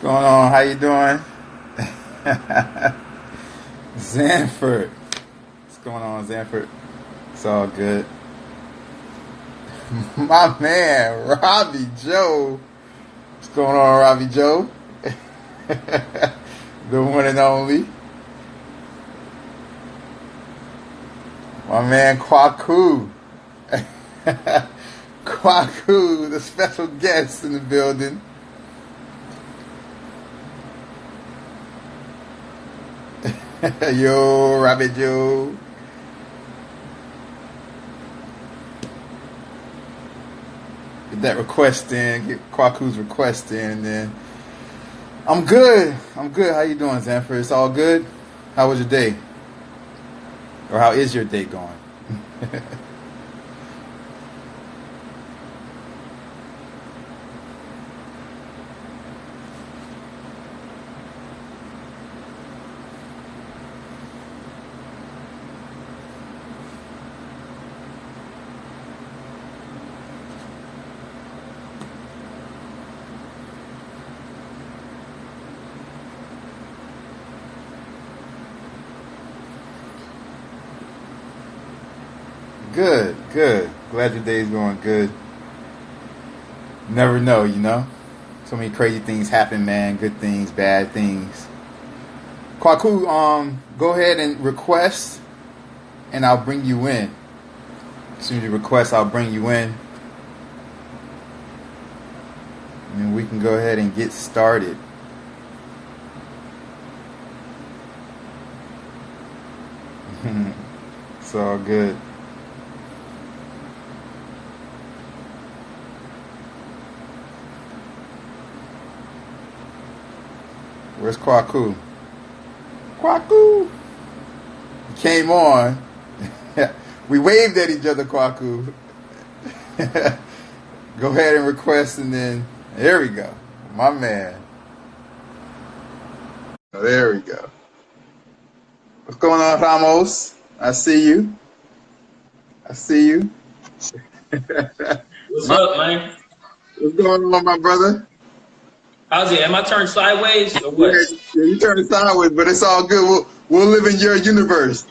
Going on? How you doing? Zanford. What's going on, Zanford? It's all good. My man, Robbie Joe. What's going on, Robbie Joe? The one and only. My man, Kwaku. Kwaku, the special guest in the building. Yo, Robbie Joe. Get that request in, get Kwaku's request in, and then I'm good. I'm good. How you doing, Zanford? It's all good? How was your day? Or how is your day going? Good, good. Glad your day's going good. Never know, you know? So many crazy things happen, man. Good things, bad things. Kwaku, go ahead and request, and I'll bring you in. As soon as you request, I'll bring you in. And we can go ahead and get started. It's all good. Where's Kwaku? Kwaku! He came on. We waved at each other, Kwaku. Go ahead and request, and then there we go. My man. There we go. What's going on, Ramos? I see you. I see you. What's up, man? What's going on, my brother? How's it? Am I turned sideways or what? Yeah, you turned it sideways, but it's all good. We'll live in your universe.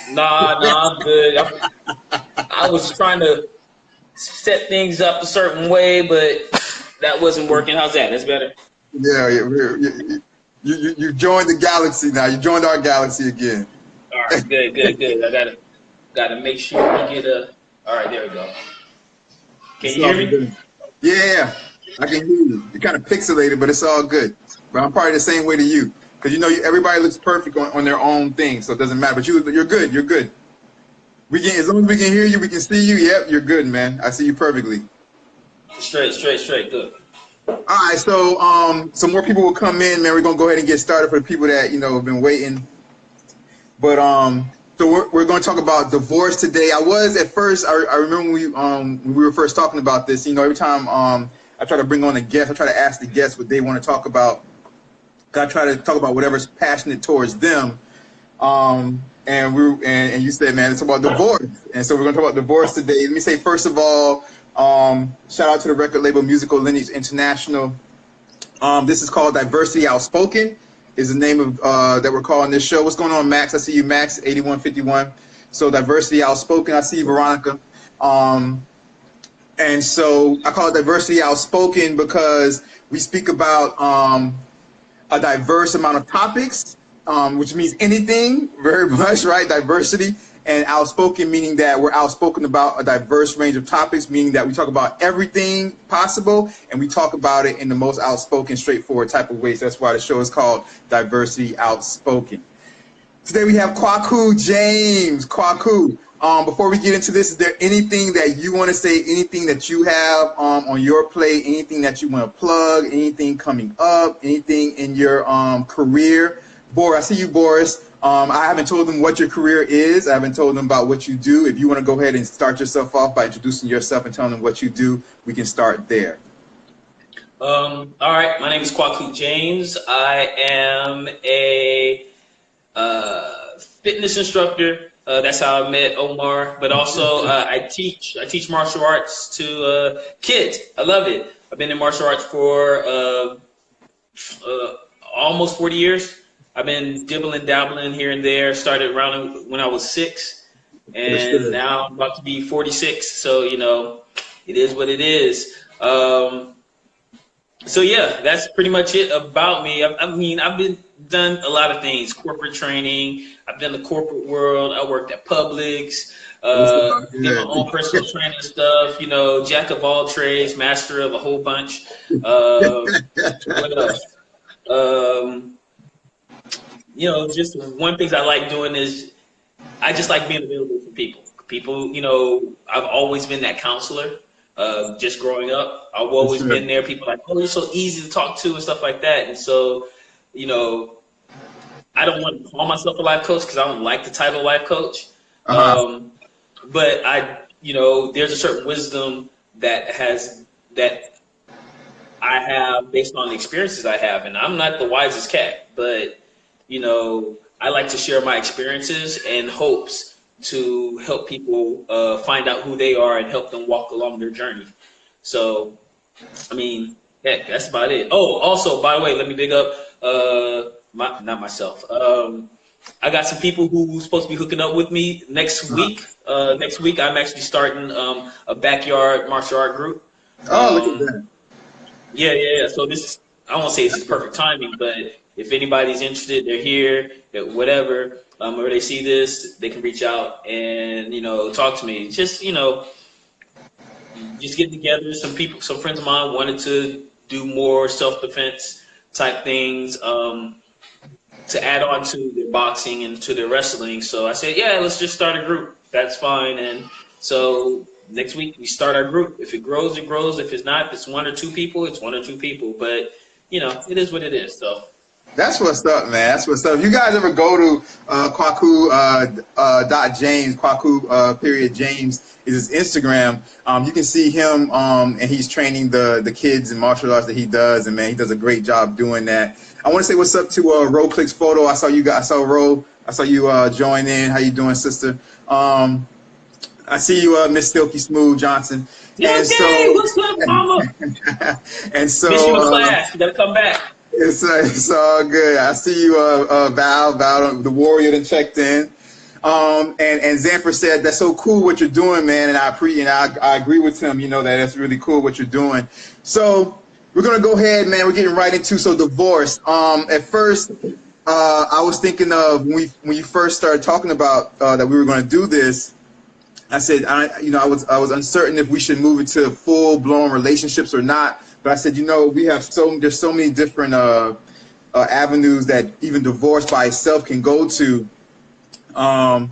Nah, I'm good. I was trying to set things up a certain way, but that wasn't working. How's that? That's better. Yeah, you joined the galaxy now. You joined our galaxy again. All right, good. I gotta make sure we get a. All right, there we go. Can you hear me? Good. Yeah. I can hear you. You're kind of pixelated, but it's all good. But I'm probably the same way to you, because you know everybody looks perfect on their own thing, so it doesn't matter. But you're good. You're good. We can, as long as we can hear you, we can see you. Yep, you're good, man. I see you perfectly. Straight. Good. All right, so some more people will come in, man. We're gonna go ahead and get started for the people that have been waiting. But so we're going to talk about divorce today. I was at first. I remember when we were first talking about this. Every time I try to bring on a guest, I try to ask the guests what they want to talk about. I try to talk about whatever's passionate towards them. And you said, man, it's about divorce. And so we're going to talk about divorce today. Let me say, first of all, shout out to the record label Musical Lineage International. This is called Diversity Outspoken, is the name of that we're calling this show. What's going on, Max? I see you, Max, 8151. So Diversity Outspoken. I see you, Veronica. And so I call it Diversity Outspoken because we speak about a diverse amount of topics, which means anything, very much, right? Diversity. And outspoken, meaning that we're outspoken about a diverse range of topics, meaning that we talk about everything possible, and we talk about it in the most outspoken, straightforward type of ways. So that's why the show is called Diversity Outspoken. Today we have Kwaku James. Kwaku. Before we get into this, is there anything that you want to say, anything that you have on your plate, anything that you want to plug, anything coming up, anything in your career? Boris, I see you, Boris. I haven't told them what your career is. I haven't told them about what you do. If you want to go ahead and start yourself off by introducing yourself and telling them what you do, we can start there. All right, my name is Kwaku James. I am a fitness instructor. That's how I met Omar. But also, I teach martial arts to kids. I love it. I've been in martial arts for almost 40 years. I've been dibbling, dabbling here and there. Started around when I was 6, and now I'm about to be 46. So, you know, it is what it is. So yeah, that's pretty much it about me. I mean, I've been done a lot of things: corporate training. I've done the corporate world. I worked at Publix. Did my own personal training stuff. You know, jack of all trades, master of a whole bunch. What else? You know, just one thing I like doing is I just like being available for people. People, you know, I've always been that counselor. Just growing up, I've always been there. People are like, oh, you're so easy to talk to and stuff like that. And so, you know, I don't want to call myself a life coach because I don't like the title life coach. But you know, there's a certain wisdom that I have based on the experiences I have. And I'm not the wisest cat, but, you know, I like to share my experiences and hopes to help people find out who they are and help them walk along their journey. So, I mean, heck, that's about it. Oh, also, by the way, let me big up, not myself. I got some people who's supposed to be hooking up with me next week. Next week, I'm actually starting a backyard martial art group. Look at that. Yeah. So this, I won't say it's perfect timing, but if anybody's interested, they're here, whatever, or they see this, they can reach out and, you know, talk to me. Just, you know, just get together. Some friends of mine wanted to do more self-defense type things to add on to their boxing and to their wrestling. So I said, yeah, let's just start a group. That's fine. And so next week we start our group. If it grows, it grows. If it's not, if it's 1 or 2 people, it's 1 or 2 people. But, you know, it is what it is. So. That's what's up, man. That's what's up. If you guys ever go to Kwaku .James, Kwaku period James is his Instagram. You can see him, and he's training the kids in martial arts that he does, and man, he does a great job doing that. I want to say what's up to Ro Clicks Photo. I saw you guys. I saw Ro. I saw you join in. How you doing, sister? I see you, Miss Silky Smooth Johnson. And so, what's up, mama? And so, miss you in class. You gotta come back. It's all good. I see you, Val, the warrior, that checked in. And Zanford said, that's so cool what you're doing, man. And I agree with him, you know, that it's really cool what you're doing. So we're going to go ahead, man. We're getting right into, divorce. At first, I was thinking of when you first started talking about that we were going to do this. I said, I was uncertain if we should move it to full-blown relationships or not. But I said, you know, there's so many different avenues that even divorce by itself can go to. So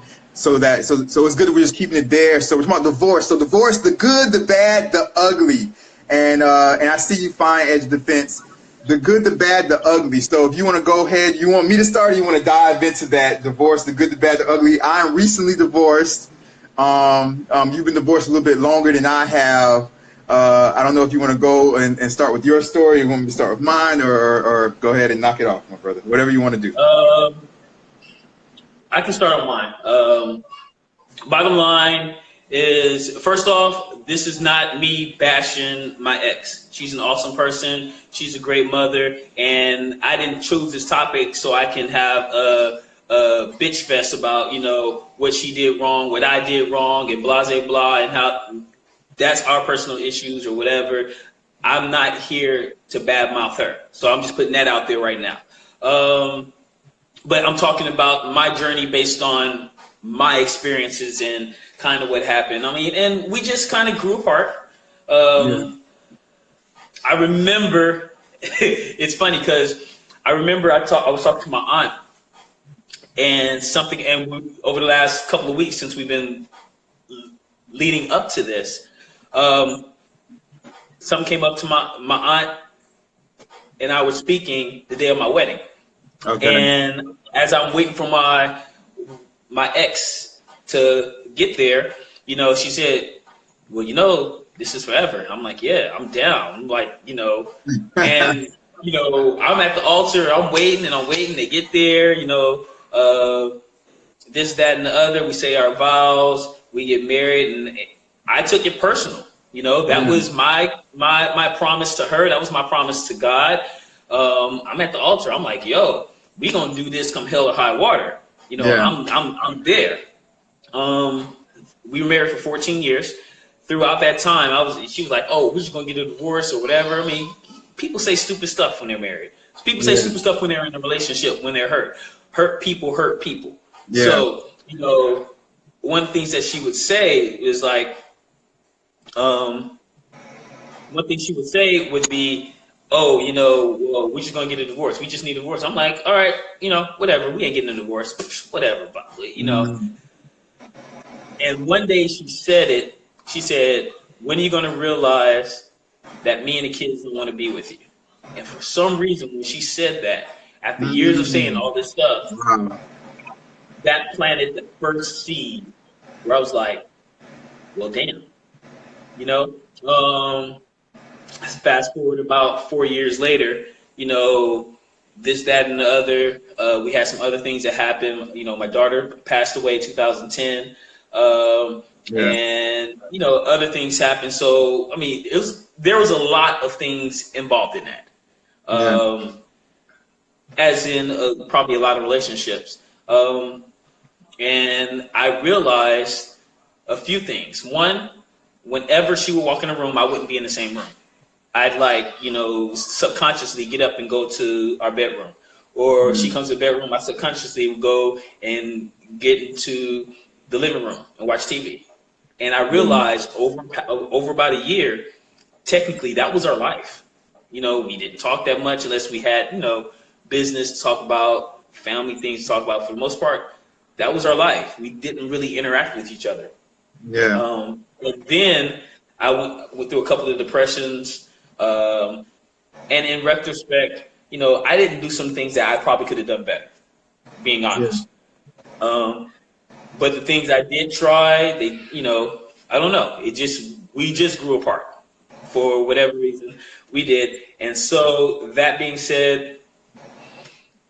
it's good that we're just keeping it there. So we're talking about divorce. So divorce, the good, the bad, the ugly. And I see you fine, Edge Defense. The good, the bad, the ugly. So if you want to go ahead, you want me to start, or you want to dive into that divorce, the good, the bad, the ugly. I'm recently divorced. You've been divorced a little bit longer than I have. I don't know if you want to go and start with your story. You want me to start with mine, or go ahead and knock it off, my brother. Whatever you want to do. I can start on mine. Bottom line is, first off, this is not me bashing my ex. She's an awesome person. She's a great mother, and I didn't choose this topic so I can have a bitch fest about, you know, what she did wrong, what I did wrong, and blah, blah, blah, and how that's our personal issues or whatever. I'm not here to badmouth her. So I'm just putting that out there right now. But I'm talking about my journey based on my experiences and kind of what happened. I mean, and we just kind of grew apart. I remember, it's funny because I remember I was talking to my aunt, and over the last couple of weeks since we've been leading up to this, something came up to my aunt, and I was speaking the day of my wedding. Okay. And as I'm waiting for my ex to get there, you know, she said, well, you know, this is forever. I'm like, yeah, I'm down. I'm like, you know, and, you know, I'm at the altar. I'm waiting. They get there, you know, this, that, and the other. We say our vows. We get married. And I took it personal. You know, that was my promise to her. That was my promise to God. I'm at the altar. I'm like, yo, we gonna do this come hell or high water. You know, Yeah. I'm there. We were married for 14 years. Throughout that time, she was like, oh, we're just gonna get a divorce or whatever. I mean, people say stupid stuff when they're married. People say stupid stuff when they're in a relationship, when they're hurt. Hurt people hurt people. Yeah. So, you know, one of the things that she would say is like, one thing she would say would be, oh, you know, well, we're just gonna get a divorce. We just need a divorce. I'm like, all right, you know, whatever. We ain't getting a divorce. Whatever, but, you know. And one day she said it. She said, when are you gonna realize that me and the kids don't want to be with you? And for some reason, when she said that, after years of saying all this stuff, that planted the first seed where I was like, well, damn, you know. Fast forward about 4 years later, you know, this, that, and the other. We had some other things that happened. You know, my daughter passed away in 2010. And, you know, other things happened. So, I mean, there was a lot of things involved in that. As in probably a lot of relationships. And I realized a few things. One, whenever she would walk in a room, I wouldn't be in the same room. I'd like, you know, subconsciously get up and go to our bedroom. Or she comes to the bedroom, I subconsciously would go and get into the living room and watch TV. And I realized over about a year, technically that was our life. You know, we didn't talk that much unless we had, you know, business to talk about, family things to talk about. For the most part, that was our life. We didn't really interact with each other. And then I went through a couple of depressions. And in retrospect, you know, I didn't do some things that I probably could have done better, being honest. But the things I did try, they, you know, I don't know. We just grew apart for whatever reason we did. And so that being said,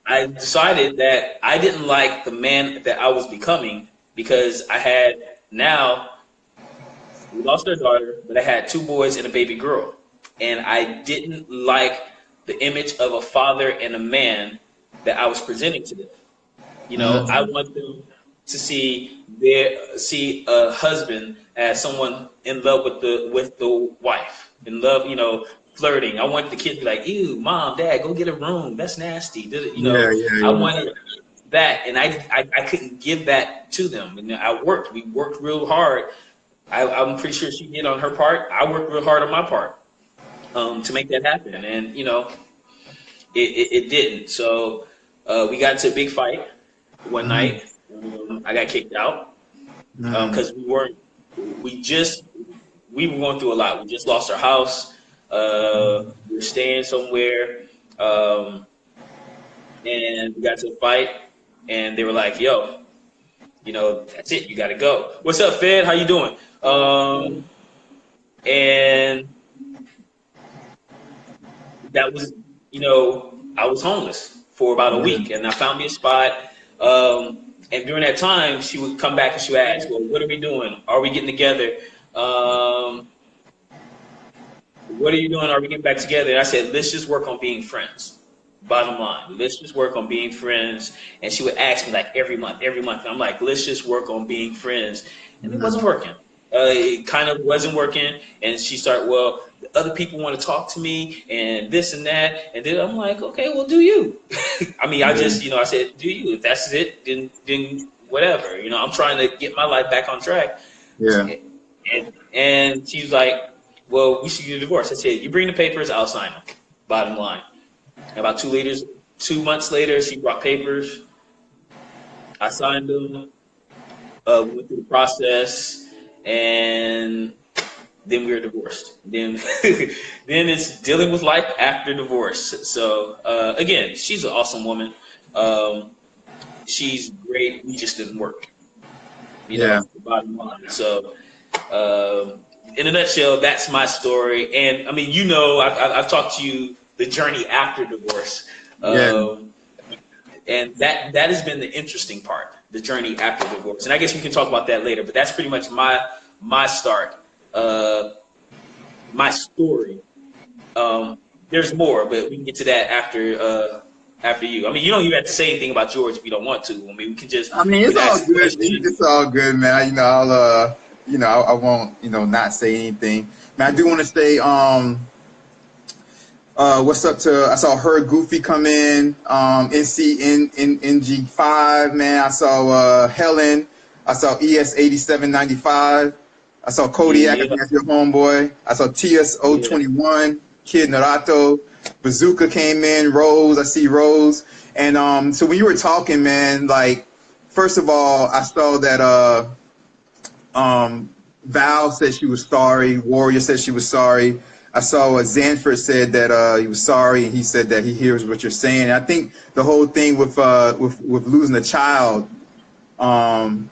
I decided that I didn't like the man that I was becoming because I had we lost our daughter, but I had 2 boys and a baby girl. And I didn't like the image of a father and a man that I was presenting to them. You know, I want them to see a husband as someone in love with the wife, in love, you know, flirting. I want the kids to be like, ew, mom, dad, go get a room. That's nasty. You know, I wanted that, and I couldn't give that to them. And we worked real hard. I'm pretty sure she did on her part. I worked real hard on my part to make that happen. And, you know, it didn't. So we got into a big fight one night. I got kicked out because we were going through a lot. We just lost our house. We were staying somewhere. And we got to a fight. And they were like, yo, you know, that's it. You got to go. What's up, Fed? How you doing? And that was, you know, I was homeless for about a week, and I found me a spot. And during that time, she would come back and she would ask, well, what are we doing? Are we getting together? What are you doing? Are we getting back together? And I said, let's just work on being friends. Bottom line, let's just work on being friends. And she would ask me like every month. And I'm like, let's just work on being friends. And it wasn't working. It kind of wasn't working. And she started, well, other people want to talk to me and this and that. And then I'm like, okay, well, do you? I mean, I just, you know, I said, do you? If that's it, then whatever. You know, I'm trying to get my life back on track. Yeah. And she was like, well, we should get a divorce. I said, you bring the papers, I'll sign them. Bottom line. About 2 months later, she brought papers. I signed them. Went through the process, and then we were divorced. Then it's dealing with life after divorce. So again, she's an awesome woman. She's great. We just didn't work. You know, the bottom line. So in a nutshell, that's my story. And I mean, you know, I've talked to you the journey after divorce. And that has been the interesting part, the journey after divorce. And I guess we can talk about that later, but that's pretty much my start, my story. there's more, but we can get to that after you. I mean, you don't even have to say anything about yours if you don't want to. I mean, we can just. I mean, it's all good. It's all good, man. You know, I won't, not say anything. Man, I do want to say, what's up to? I saw her Goofy come in. NG5, man. I saw Helen. I saw ES8795. I saw Kodiak. I think that's your homeboy. I saw TS021. Kid Narato. Bazooka came in. Rose. I see Rose. And so when you were talking, man, like, first of all, I saw that Val said she was sorry. Warrior said she was sorry. I saw Zanford said that he was sorry, and he said that he hears what you're saying. And I think the whole thing with losing a child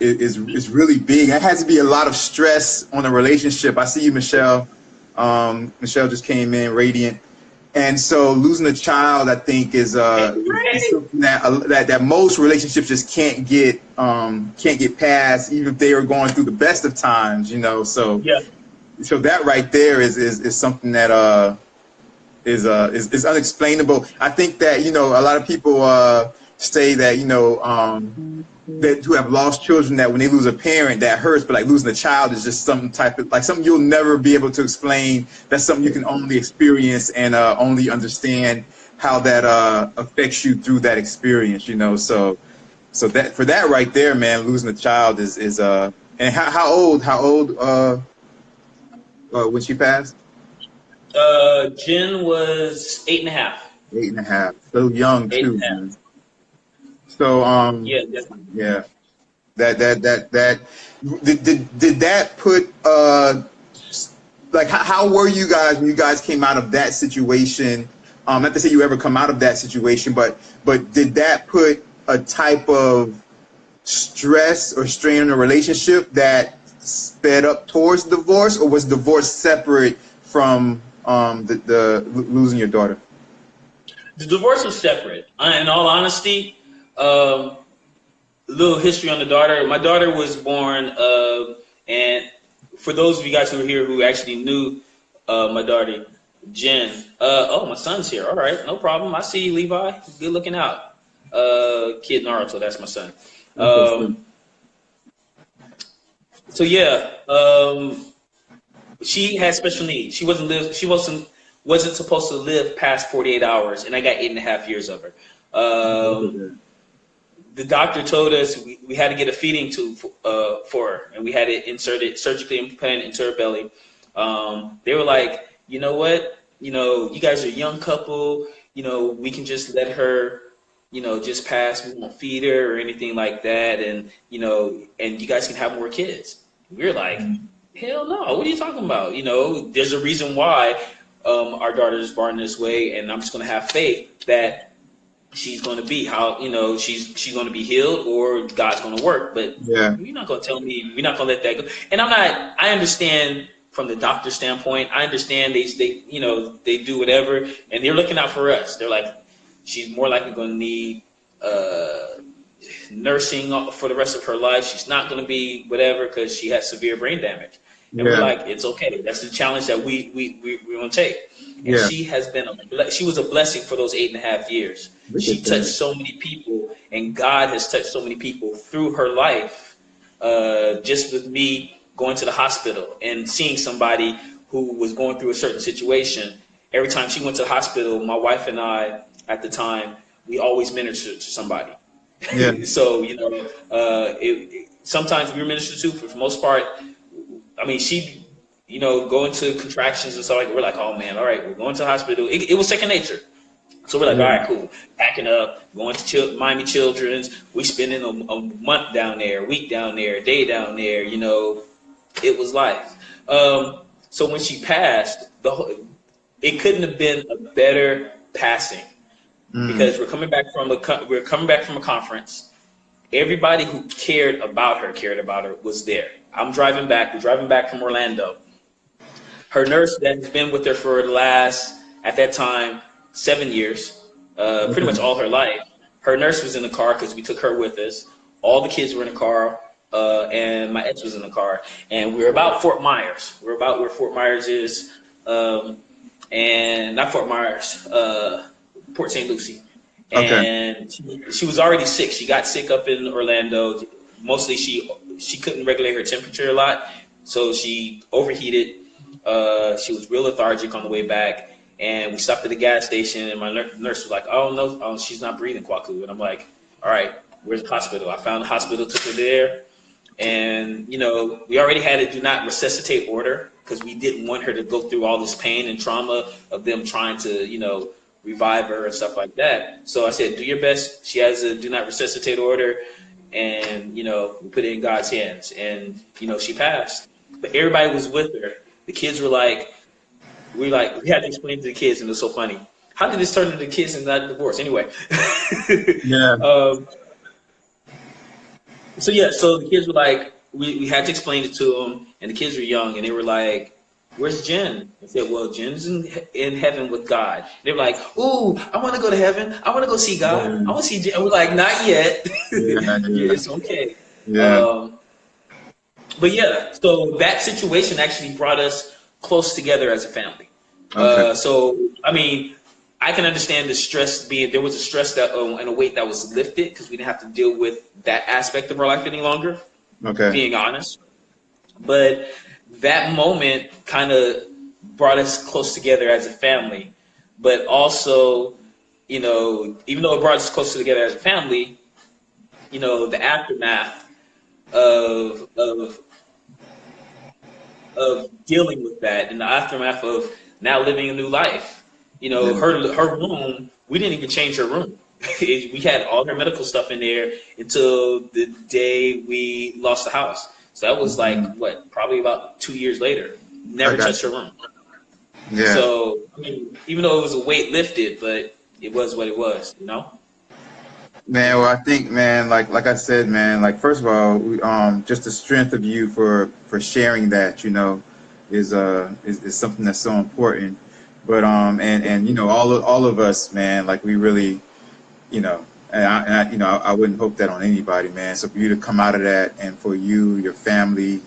is really big. It has to be a lot of stress on a relationship. I see you, Michelle. Michelle just came in, radiant. And so losing a child, I think, is something that most relationships just can't get past, even if they are going through the best of times, So yeah. So that right there is something that is unexplainable. I think that a lot of people say that that who have lost children, that when they lose a parent that hurts, but like losing a child is just some type of like something you'll never be able to explain. That's something you can only experience and only understand how that affects you through that experience. So that for that right there, man, losing a child is and how old when she passed? Jen was 8.5. 8.5. So young too, man. So yeah, definitely. Yeah. That did that put like how were you guys when you guys came out of that situation? Not to say you ever come out of that situation, but did that put a type of stress or strain in a relationship that sped up towards divorce, or was divorce separate from the losing your daughter? The divorce was separate. In all honesty, a little history on the daughter. My daughter was born, and for those of you guys who are here who actually knew my daughter, Jen. Oh, my son's here. All right, no problem. I see you, Levi. Good looking out. Kid Naruto, that's my son. So yeah, she had special needs. She wasn't supposed to live past 48 hours, and I got 8.5 years of her. The doctor told us we had to get a feeding tube for her, and we had it inserted, surgically implanted into her belly. They were like, you know what? You guys are a young couple. We can just let her, just pass. We won't feed her or anything like that, and and you guys can have more kids. We were like, hell no! What are you talking about? There's a reason why our daughter is born this way, and I'm just gonna have faith that she's going to be she's going to be healed, or God's going to work. But yeah, you're not going to tell me, we're not going to let that go. And I understand from the doctor's standpoint. I understand they do whatever, and they're looking out for us. They're like, she's more likely going to need nursing for the rest of her life. She's not going to be whatever because she has severe brain damage. And we're like, it's okay. That's the challenge that we're going to take. And she has been she was a blessing for those 8.5 years. She touched so many people, and God has touched so many people through her life. Just with me going to the hospital and seeing somebody who was going through a certain situation. Every time she went to the hospital, my wife and I at the time, we always ministered to somebody. Yeah. So sometimes we were ministered to. For the most part, I mean, she, going to contractions and stuff like that. We're like, oh man, all right, we're going to the hospital. It was second nature. So we're like, all right, cool. Packing up, going to Miami Children's. We spending a month down there, a week down there, a day down there. It was life. So when she passed, it couldn't have been a better passing, because we're coming back from a conference. Everybody who cared about her was there. We're driving back from Orlando. Her nurse that has been with her for the last, at that time, 7 years, pretty much all her life. Her nurse was in the car because we took her with us. All the kids were in the car, and my ex was in the car. And we were about Fort Myers. We're about where Fort Myers is. and not Fort Myers, Port St. Lucie. Okay. And she was already sick. She got sick up in Orlando. Mostly she couldn't regulate her temperature a lot, so she overheated. She was real lethargic on the way back, and we stopped at the gas station. And my nurse was like, "Oh no, she's not breathing, Kwaku." And I'm like, "All right, where's the hospital?" I found the hospital, took her there, and we already had a do not resuscitate order because we didn't want her to go through all this pain and trauma of them trying to revive her and stuff like that. So I said, "Do your best." She has a do not resuscitate order, and we put it in God's hands, and she passed. But everybody was with her. The kids were like, we had to explain to the kids, and it was so funny. How did this turn into the kids and not divorce? Anyway. Yeah. So the kids were like, we had to explain it to them, and the kids were young, and they were like, "Where's Jen?" I said, "Well, Jen's in heaven with God." They were like, "Ooh, I want to go to heaven. I want to go see God. I want to see Jen." And we're like, "Not yet." Yeah. It's okay. Yeah. But yeah, so that situation actually brought us close together as a family. Okay. So I mean, I can understand the stress there was a stress that and a weight that was lifted because we didn't have to deal with that aspect of our life any longer. Okay. Being honest, but that moment kind of brought us close together as a family. But also, even though it brought us closer together as a family, the aftermath of dealing with that, and the aftermath of now living a new life. Her room, we didn't even change her room. We had all her medical stuff in there until the day we lost the house. So that was probably about 2 years later. Never touched her room. Yeah. So I mean, even though it was a weight lifted, but it was what it was, Man, well, I think, man, like I said, man, like first of all, just the strength of you for sharing that, is something that's so important. But and all of us, man, like we really, and I wouldn't hope that on anybody, man. So for you to come out of that, and for you, your family,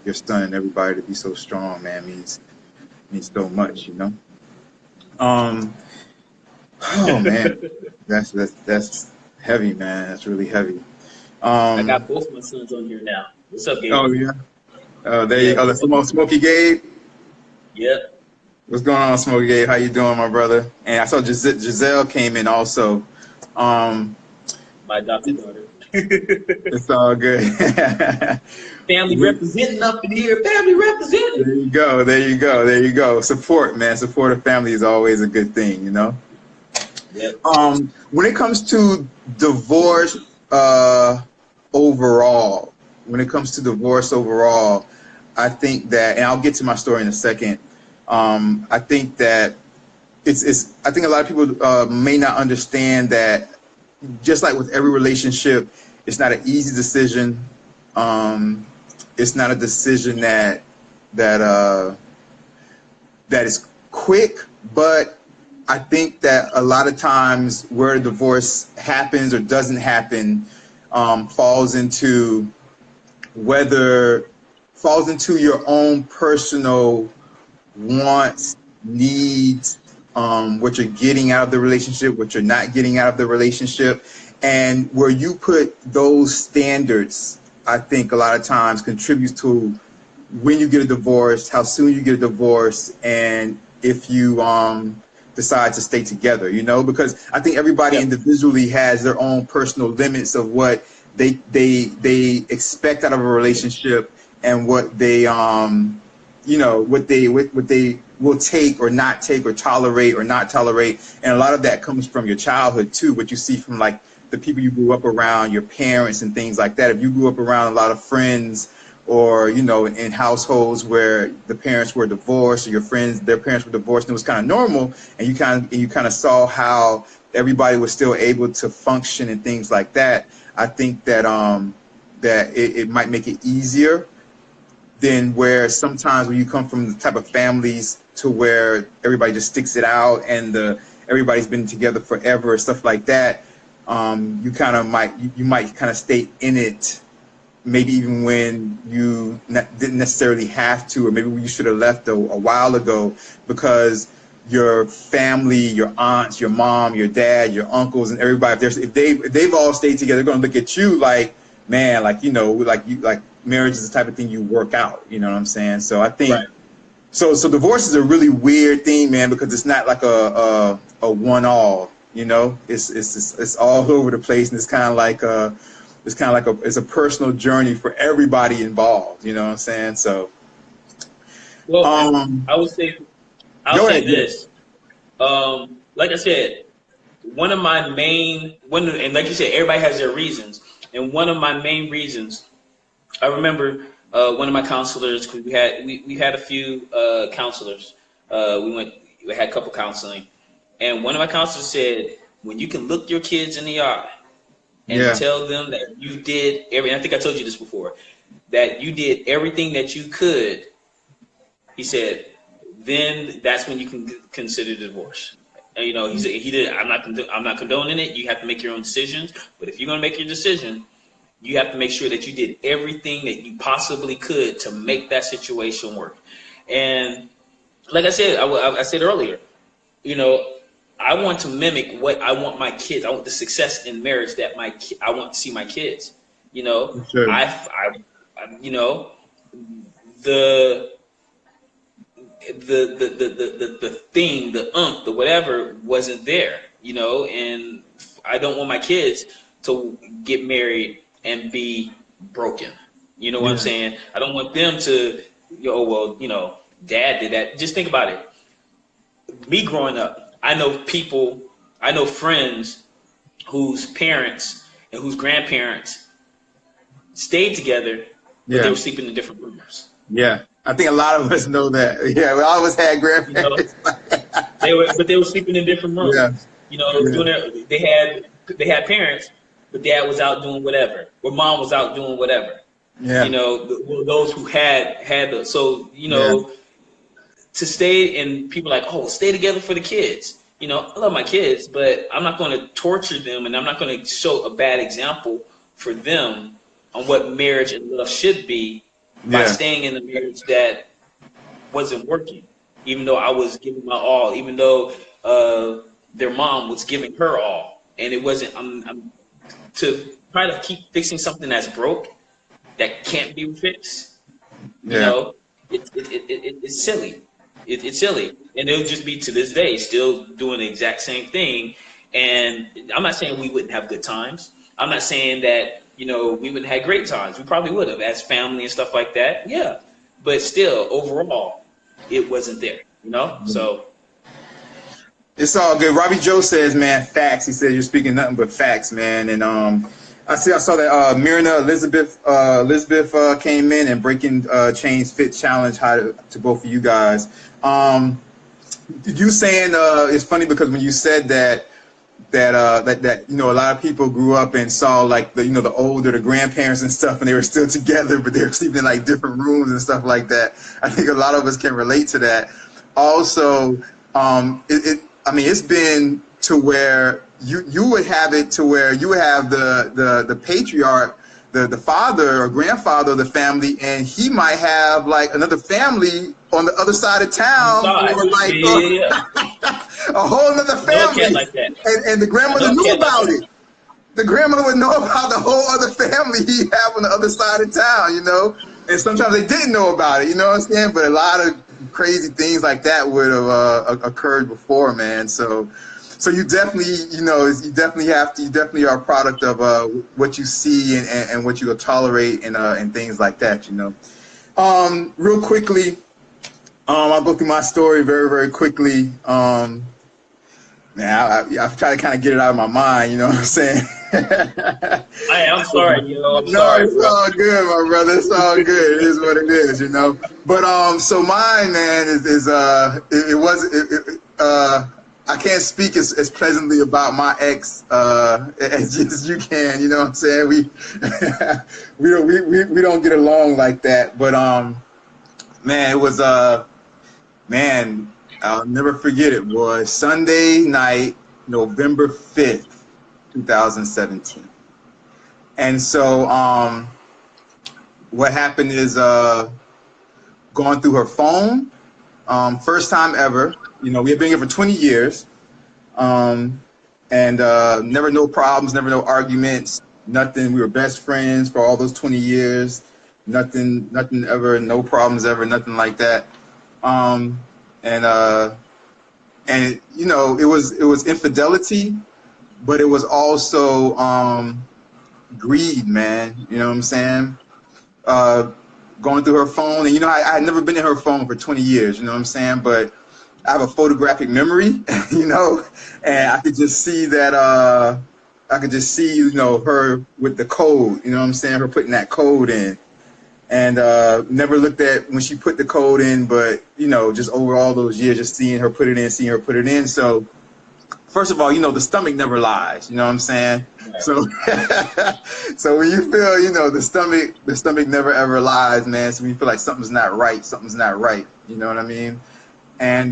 your son, and everybody to be so strong, man, means so much, Oh man, that's heavy, man. That's really heavy. I got both my sons on here now. What's up, Gabe? Oh yeah. There you go. The Smokey Gabe. Yep. What's going on, Smokey Gabe? How you doing, my brother? And I saw Giselle came in also. My adopted daughter. It's all good. Family representing up in here. Family representing. There you go. There you go. There you go. Support, man. Support of family is always a good thing, Yep. When it comes to divorce overall, I think that, and I'll get to my story in a second. I think that I think a lot of people may not understand that, just like with every relationship, it's not an easy decision. It's not a decision that is quick, but I think that a lot of times where a divorce happens or doesn't happen falls into your own personal wants, needs, what you're getting out of the relationship, what you're not getting out of the relationship, and where you put those standards, I think a lot of times contributes to when you get a divorce, how soon you get a divorce, and if you decide to stay together, because I think everybody individually has their own personal limits of what they expect out of a relationship, and what they what they will take or not take, or tolerate or not tolerate. And a lot of that comes from your childhood too, what you see from like the people you grew up around, your parents and things like that. If you grew up around a lot of friends, or in households where the parents were divorced, or their parents were divorced, and it was kind of normal, and you kind of saw how everybody was still able to function and things like that, I think that that it might make it easier than where sometimes when you come from the type of families to where everybody just sticks it out, and everybody's been together forever, stuff like that. You might kind of stay in it, maybe even when you didn't necessarily have to, or maybe you should have left a while ago, because your family, your aunts, your mom, your dad, your uncles, and everybody, if they've all stayed together, they're gonna look at you like, man, like, you know, like marriage is the type of thing you work out. You know what I'm saying? So I think, Right. so divorce is a really weird thing, man, because it's not like a one all. You know, it's all over the place, and it's kind of like it's a personal journey for everybody involved. You know what I'm saying? So, Well, I would say this. Like I said, one of my main and like you said, everybody has their reasons, and one of my main reasons, I remember one of my counselors, because we had a few counselors. We had a couple counseling, and one of my counselors said, when you can look your kids in the eye and tell them that you did I think I told you this before, that you did everything that you could, he said, then that's when you can consider divorce. And, you know, he said, I'm not condoning it. You have to make your own decisions. But if you're going to make your decision, you have to make sure that you did everything that you possibly could to make that situation work. And like I said, I said earlier, you know, I want to mimic what I want my kids. I want the success in marriage that I want to see my kids. You know, sure. You know, the thing, the whatever wasn't there, you know, and I don't want my kids to get married and be broken. You know what I'm saying? I don't want them to, well, you know, dad did that. Just think about it. Me growing up, I know friends whose parents and whose grandparents stayed together, but they were sleeping in different rooms. Yeah. I think a lot of us know that. Yeah, we always had grandparents. You know, they were sleeping in different rooms. Yeah. You know, they had parents, but dad was out doing whatever, or mom was out doing whatever. Yeah. You know, those who had so, you know, to stay, and people are like, oh, stay together for the kids. You know, I love my kids, but I'm not going to torture them, and I'm not going to show a bad example for them on what marriage and love should be by staying in a marriage that wasn't working, even though I was giving my all, even though their mom was giving her all, and it wasn't. I'm to try to keep fixing something that's broke, that can't be fixed. You know, it's silly. It's silly, and it'll just be to this day still doing the exact same thing. And I'm not saying we wouldn't have good times. I'm not saying that, you know, we wouldn't have great times. We probably would have as family and stuff like that. Yeah, but still, overall, it wasn't there. You know, so it's all good. Robbie Joe says, "Man, facts." He said, "You're speaking nothing but facts, man." And I saw that Myrna Elizabeth came in and breaking chains fit challenge. Hi to both of you guys. You saying it's funny because when you said that you know, a lot of people grew up and saw like the grandparents and stuff, and they were still together, but they were sleeping in like different rooms and stuff like that. I think a lot of us can relate to that. Also, it's been to where you would have it to where you would have the patriarch, the father or grandfather of the family, and he might have like another family on the other side of town, or like a whole other family, like that. And the grandmother knew about it. The grandmother would know about the whole other family he had on the other side of town, you know. And sometimes they didn't know about it, you know what I'm saying? But a lot of crazy things like that would have occurred before, man. So you definitely, you know, you definitely are a product of what you see and what you will tolerate and things like that, you know. Real quickly, I'll go through my story very, very quickly. Man, I try to kind of get it out of my mind, you know what I'm saying? I'm sorry, you know. It's all good, my brother. It's all good. It is what it is, you know. But so mine, man, I can't speak as pleasantly about my ex as you can, you know what I'm saying? We don't get along like that. But man, it was man, I'll never forget it, boy. Sunday night, November 5th, 2017. And so what happened is going through her phone, first time ever, You know, we had been here for 20 years, and never no problems, never no arguments, nothing. We were best friends for all those 20 years. Nothing ever, no problems ever, nothing like that. And you know, it was infidelity, but it was also greed, man. You know what I'm saying? Going through her phone, and you know, I had never been in her phone for 20 years. You know what I'm saying? But I have a photographic memory, you know, and I could just see that. I could just see, you know, her with the code. You know what I'm saying? Her putting that code in. And never looked at when she put the code in, but, you know, just over all those years, just seeing her put it in, seeing her put it in. So, first of all, you know, the stomach never lies. You know what I'm saying? Right. So, so when you feel, you know, the stomach never ever lies, man. So when you feel like something's not right, something's not right. You know what I mean? And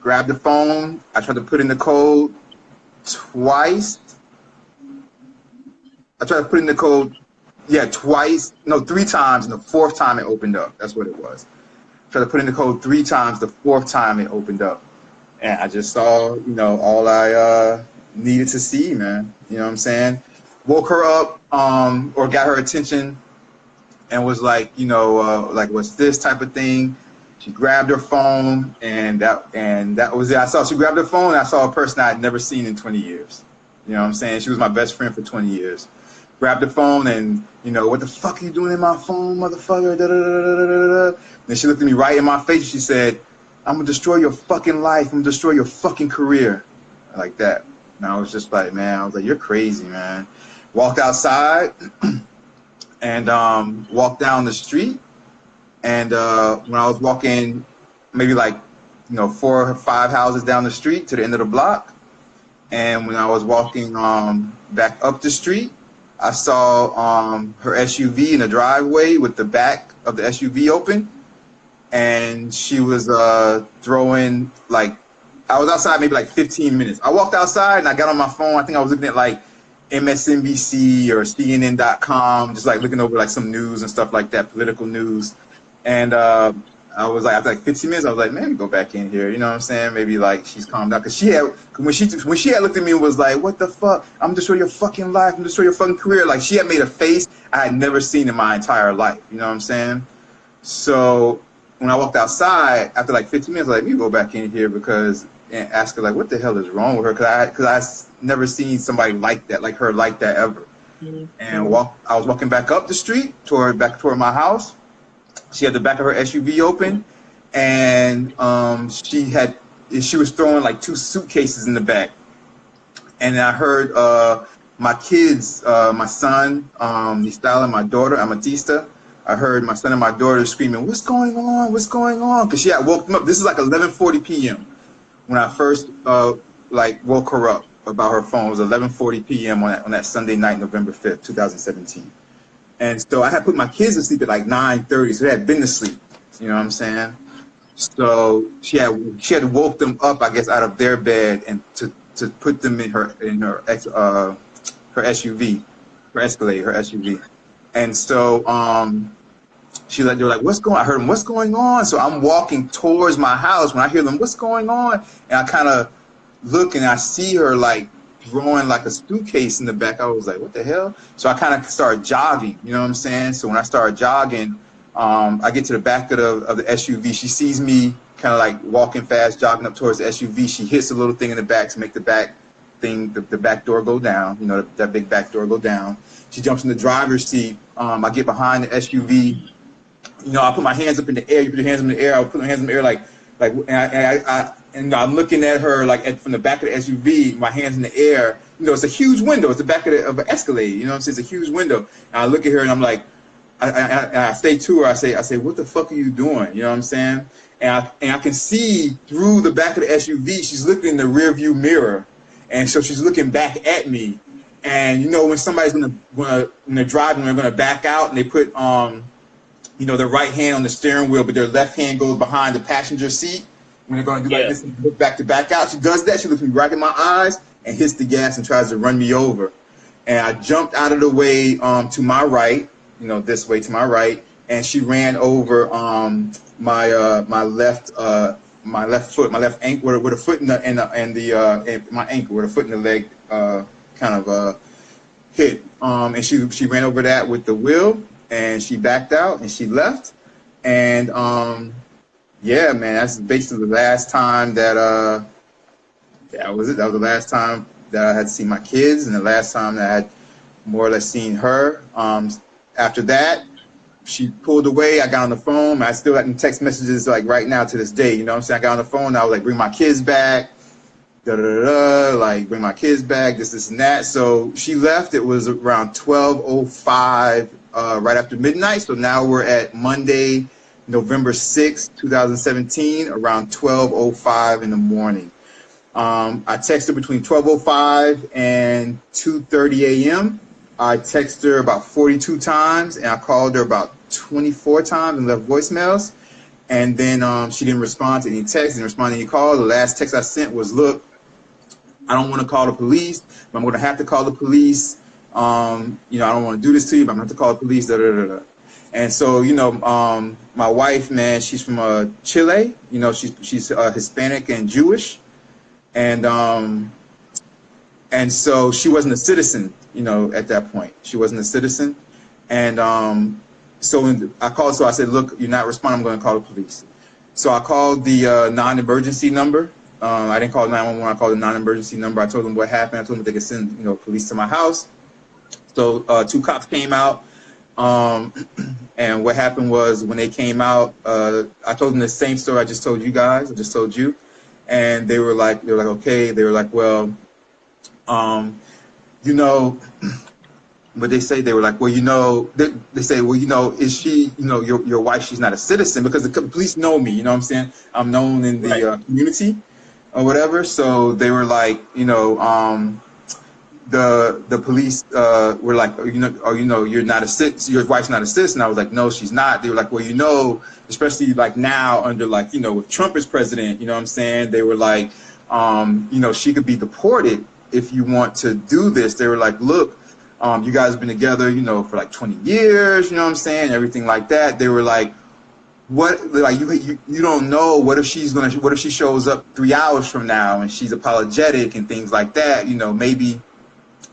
grabbed the phone. I tried to put in the code twice. I tried to put in the code. Yeah, twice, no, 3 times, and the 4th time it opened up. That's what it was. Tried to put in the code 3 times, the 4th time it opened up. And I just saw, you know, all I needed to see, man. You know what I'm saying? Woke her up, or got her attention, and was like, you know, like, what's this type of thing? She grabbed her phone, and that was it. I saw she grabbed her phone, and I saw a person I had never seen in 20 years. You know what I'm saying? She was my best friend for 20 years. Grabbed the phone and, you know, what the fuck are you doing in my phone, motherfucker? Da, da, da, da, da, da. Then she looked at me right in my face. She said, I'm going to destroy your fucking life. I'm going to destroy your fucking career. Like that. And I was just like, man, I was like, you're crazy, man. Walked outside and walked down the street. And when I was walking maybe like, you know, 4 or 5 houses down the street to the end of the block. And when I was walking back up the street, I saw her SUV in the driveway with the back of the SUV open, and she was throwing, like, I was outside maybe like 15 minutes. I walked outside and I got on my phone. I think I was looking at like MSNBC or CNN.com, just like looking over like some news and stuff like that, political news. And I was like, after like 15 minutes, I was like, man, go back in here. You know what I'm saying? Maybe like she's calmed down. Cause she had, when she had looked at me and was like, what the fuck? I'm destroying your fucking life. I'm destroying your fucking career. Like she had made a face I had never seen in my entire life. You know what I'm saying? So when I walked outside, after like 15 minutes, I was like, let me go back in here because, and ask her like, what the hell is wrong with her? Cause I never seen somebody like that, like her like that ever. Mm-hmm. And I was walking back up the street toward my house. She had the back of her SUV open, and she was throwing like 2 suitcases in the back. And I heard my kids, my son, Nistal, and my daughter, Amatista. I heard my son and my daughter screaming, "What's going on? What's going on?" Because she had woke them up. This is like 11:40 p.m. when I first like woke her up about her phone. It was 11:40 p.m. on that Sunday night, November 5th, 2017. And so I had put my kids to sleep at like 9:30, so they had been to sleep. You know what I'm saying? So she had woke them up, I guess, out of their bed and to put them in her SUV, her Escalade, her SUV. And so they were like, "What's going on?" I heard them, "What's going on?" So I'm walking towards my house when I hear them, "What's going on?" And I kind of look and I see her like throwing like a suitcase in the back. I was like, what the hell? So I kind of started jogging, you know what I'm saying? So when I started jogging, I get to the back of the SUV. She sees me kind of like walking fast, jogging up towards the SUV. She hits a little thing in the back to make the back thing, the back door go down, you know, that big back door go down. She jumps in the driver's seat. I get behind the SUV. You know, I put my hands up in the air. You put your hands in the air. I put my hands in the air and I'm looking at her like from the back of the SUV, my hands in the air. You know, it's a huge window. It's the back of an Escalade. You know what I'm saying? It's a huge window. And I look at her and I'm like, I say to her, I say, what the fuck are you doing? You know what I'm saying? And I can see through the back of the SUV, she's looking in the rear view mirror. And so she's looking back at me. And you know, when somebody's when they're driving, they're gonna back out and they put you know, their right hand on the steering wheel, but their left hand goes behind the passenger seat. When they're going to do like this and look back to back out, she does that. She looks me right in my eyes and hits the gas and tries to run me over. And I jumped out of the way to my right, you know, this way to my right, and she ran over my left my left foot, my left ankle, with a foot in the and my ankle, with a foot in the leg, kind of hit. And she ran over that with the wheel, and she backed out and she left. And yeah, man, that's basically the last time that that was it. That was the last time that I had seen my kids, and the last time that I had more or less seen her. After that, she pulled away. I got on the phone. I still got text messages like right now to this day. You know what I'm saying? I got on the phone. I was like, bring my kids back. Da, da, da, da, like bring my kids back. This, and that. So she left. It was around 12:05, right after midnight. So now we're at Monday, November 6th, 2017, around 12:05 in the morning. I texted between 12:05 and 2:30 a.m. I texted her about 42 times, and I called her about 24 times and left voicemails. And then she didn't respond to any texts, didn't respond to any calls. The last text I sent was, look, I don't want to call the police, but I'm going to have to call the police. You know, I don't want to do this to you, but I'm going to have to call the police, da, da, da, da. And so, you know, my wife, man, she's from Chile. You know, she's Hispanic and Jewish. And so she wasn't a citizen, you know, at that point. She wasn't a citizen. And so I called, so I said, look, you're not responding, I'm going to call the police. So I called the non-emergency number. I didn't call 911, I called the non-emergency number. I told them what happened. I told them they could send, you know, police to my house. So 2 cops came out. And what happened was when they came out, I told them the same story I just told you guys, I just told you. And they were like, okay. They were like, well, you know, but they say, they were like, well, you know, they say, well, you know, is she, you know, your wife, she's not a citizen, because the police know me, you know what I'm saying? I'm known in the community or whatever. So they were like, you know, the police were like, you know, you're not a citizen, your wife's not a citizen. I was like, no, she's not. They were like, well, you know, especially like now under like, you know, with Trump as president, you know what I'm saying? They were like, you know, she could be deported if you want to do this. They were like, look, you guys have been together, you know, for like 20 years, you know what I'm saying? Everything like that. They were like, what, like you don't know, what if she shows up 3 hours from now and she's apologetic and things like that, you know, maybe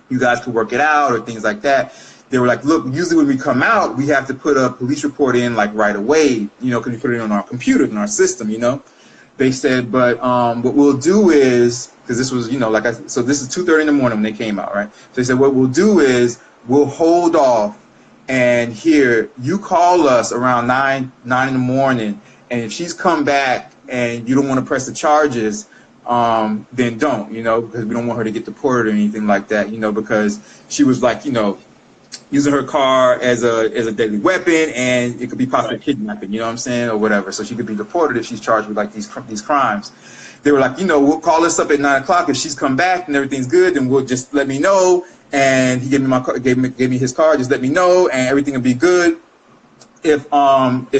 you guys could work it out or things like that. They were like, look, usually when we come out, we have to put a police report in like right away, you know, because we put it on our computer, in our system, you know. They said, but what we'll do is, because this was, you know, so this is 2:30 in the morning when they came out, right? So they said, what we'll do is we'll hold off, and here, you call us around 9 in the morning, and if she's come back and you don't want to press the charges, then don't, you know, because we don't want her to get deported or anything like that, you know, because she was like, you know, using her car as a deadly weapon, and it could be possibly kidnapping, you know what I'm saying, or whatever. So she could be deported if she's charged with like these crimes. They were like, you know, we'll call us up at 9 o'clock. If she's come back and everything's good, then we'll just let me know. And he gave me my car, gave me his card. Just let me know, and everything will be good. If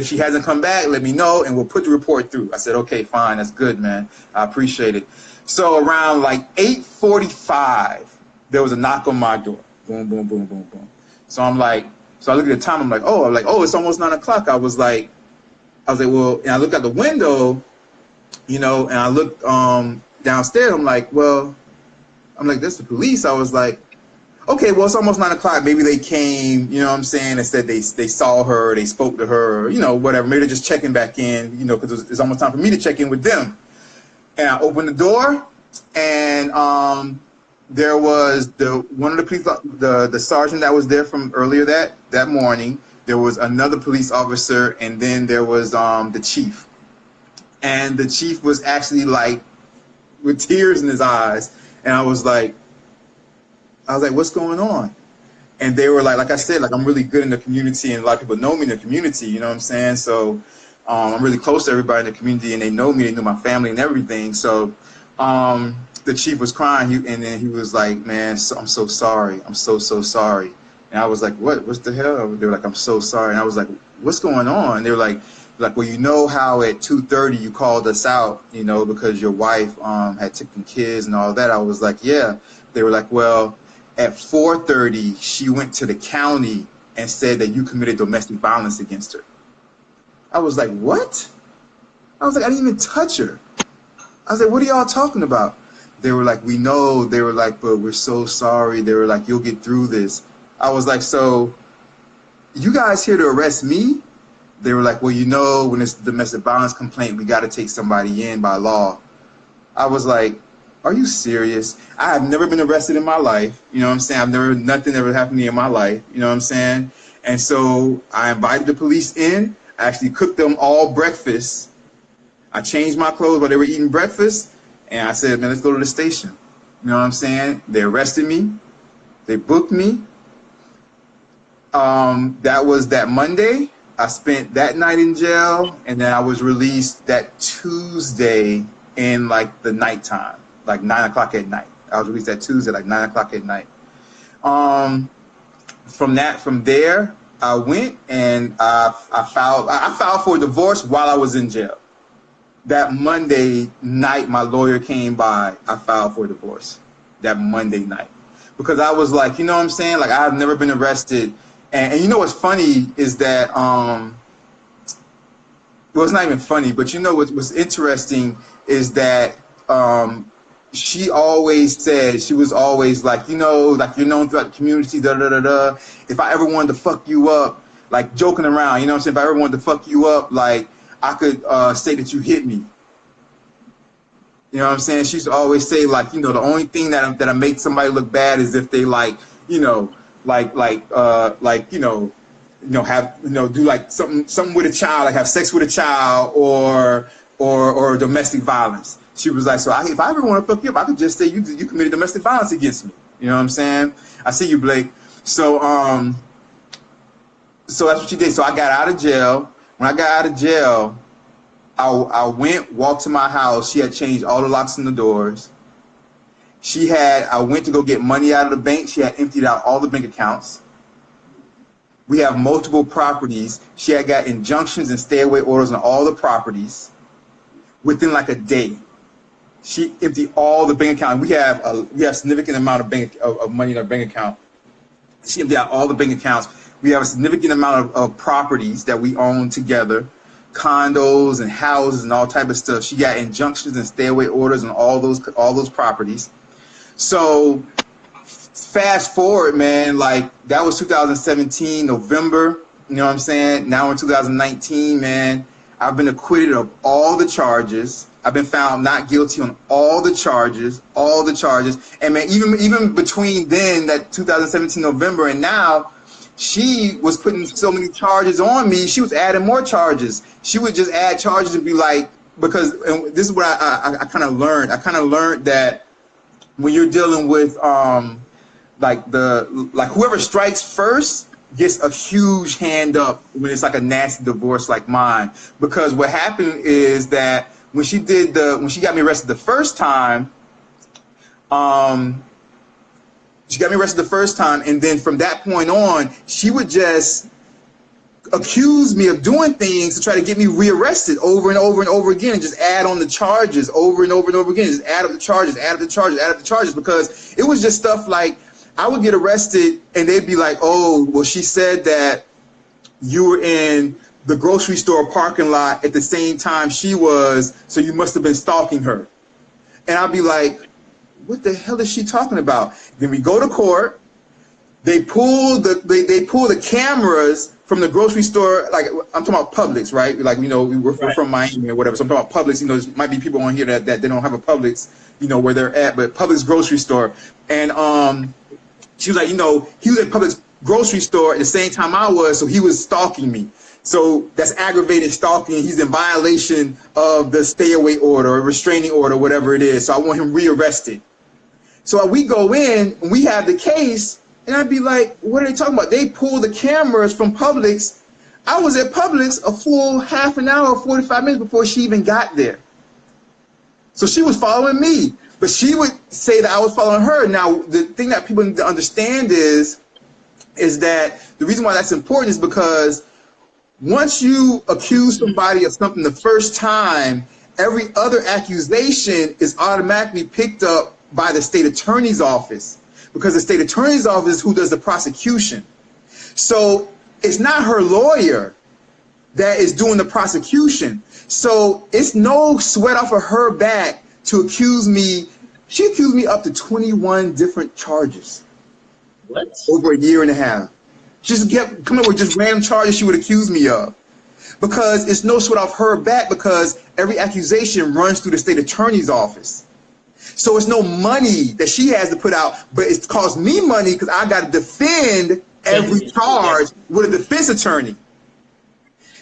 she hasn't come back, let me know, and we'll put the report through. I said, okay, fine, that's good, man. I appreciate it. So around like 8:45, there was a knock on my door. Boom, boom, boom, boom, boom. So I look at the time. I'm like, oh, it's almost 9 o'clock. I was like, well, and I looked out the window, you know, and I looked downstairs. I'm like, that's the police. I was like, okay, well, it's almost 9 o'clock. Maybe they came, you know what I'm saying, and said they saw her, they spoke to her, or, you know, whatever. Maybe they're just checking back in, you know, because it's almost time for me to check in with them. And I opened the door, and there was one of the police, the sergeant that was there from earlier that morning. There was another police officer, and then there was the chief. And the chief was actually like with tears in his eyes, and I was like, what's going on? And they were like I said, like I'm really good in the community, and a lot of people know me in the community, you know what I'm saying? So I'm really close to everybody in the community, and they know me, they know my family and everything. So the chief was crying, and then he was like, man, I'm so sorry. I'm so sorry. And I was like, what's the hell? They were like, I'm so sorry. And I was like, what's going on? And they were like, well, you know how at 2:30 you called us out, you know, because your wife had taken kids and all that. I was like, yeah. They were like, well, at 4:30 she went to the county and said that you committed domestic violence against her. I was like, what? I was like, I didn't even touch her. I was like, what are y'all talking about? They were like, we know. They were like, but we're so sorry. They were like, you'll get through this. I was like, so you guys here to arrest me? They were like, well, you know, when it's a domestic violence complaint, we got to take somebody in by law. I was like, are you serious? I have never been arrested in my life. You know what I'm saying? Nothing ever happened to me in my life. You know what I'm saying? And so I invited the police in. I actually cooked them all breakfast. I changed my clothes while they were eating breakfast. And I said, man, let's go to the station. You know what I'm saying? They arrested me. They booked me. That was that Monday. I spent that night in jail, and then I was released that Tuesday in like the nighttime, like 9 o'clock at night. I was released that Tuesday, like 9 o'clock at night. From there, I went and I filed for a divorce while I was in jail. That Monday night, my lawyer came by. I filed for a divorce that Monday night because I was like, you know what I'm saying? Like, I've never been arrested. And you know what's funny is that, well, it's not even funny, but you know what's interesting is that she always said, she was always like, you know, like you're known throughout the community, da-da-da-da. If I ever wanted to fuck you up, like joking around, you know what I'm saying? If I ever wanted to fuck you up, like I could say that you hit me. You know what I'm saying? She used to always say, like, you know, the only thing that I make somebody look bad is if they like, you know, have, you know, do like something with a child, like have sex with a child or domestic violence. She was like, so if I ever want to fuck you up, I could just say you committed domestic violence against me. You know what I'm saying? I see you, Blake. So so that's what she did. So I got out of jail. When I got out of jail, I walked to my house. She had changed all the locks in the doors. I went to go get money out of the bank. She had emptied out all the bank accounts. We have multiple properties. She had got injunctions and stay-away orders on all the properties within like a day. She emptied all the bank account. We have a significant amount of money in our bank account. She emptied out all the bank accounts. We have a significant amount of properties that we own together, condos and houses and all type of stuff. She got injunctions and stay-away orders on all those properties. So fast forward, man, like that was 2017, November, you know what I'm saying? Now in 2019, man, I've been acquitted of all the charges. I've been found not guilty on all the charges. And man, even between then, that 2017 November and now, she was putting so many charges on me. She was adding more charges. She would just add charges and be like, because, and this is what I kind of learned. I kind of learned that when you're dealing with like whoever strikes first gets a huge hand up when it's like a nasty divorce like mine. Because what happened is that when she got me arrested the first time, and then from that point on, she would just accuse me of doing things to try to get me rearrested over and over and over again, and just add on the charges over and over and over again, just add up the charges, because it was just stuff like I would get arrested and they'd be like, oh, well, she said that you were in the grocery store parking lot at the same time she was, so you must have been stalking her. And I'd be like, what the hell is she talking about? Then we go to court. They pull the cameras from the grocery store. Like, I'm talking about Publix, right? Like, you know, we're from Miami or whatever. So I'm talking about Publix. You know, there might be people on here that they don't have a Publix, you know, where they're at, but Publix grocery store. And she was like, you know, he was at Publix grocery store at the same time I was, so he was stalking me. So that's aggravated stalking. He's in violation of the stay-away order or restraining order, whatever it is. So I want him rearrested. So we go in and we have the case, and I'd be like, what are they talking about? They pull the cameras from Publix. I was at Publix a full half an hour, 45 minutes before she even got there. So she was following me, but she would say that I was following her. Now, the thing that people need to understand is that the reason why that's important is because once you accuse somebody of something the first time, every other accusation is automatically picked up by the state attorney's office, because the state attorney's office is who does the prosecution. So it's not her lawyer that is doing the prosecution. So it's no sweat off of her back to accuse me. She accused me up to 21 different charges. What? Over a year and a half. She just kept coming up with just random charges she would accuse me of. Because it's no sweat off her back, because every accusation runs through the state attorney's office. So it's no money that she has to put out, but it's cost me money because I got to defend every charge with a defense attorney.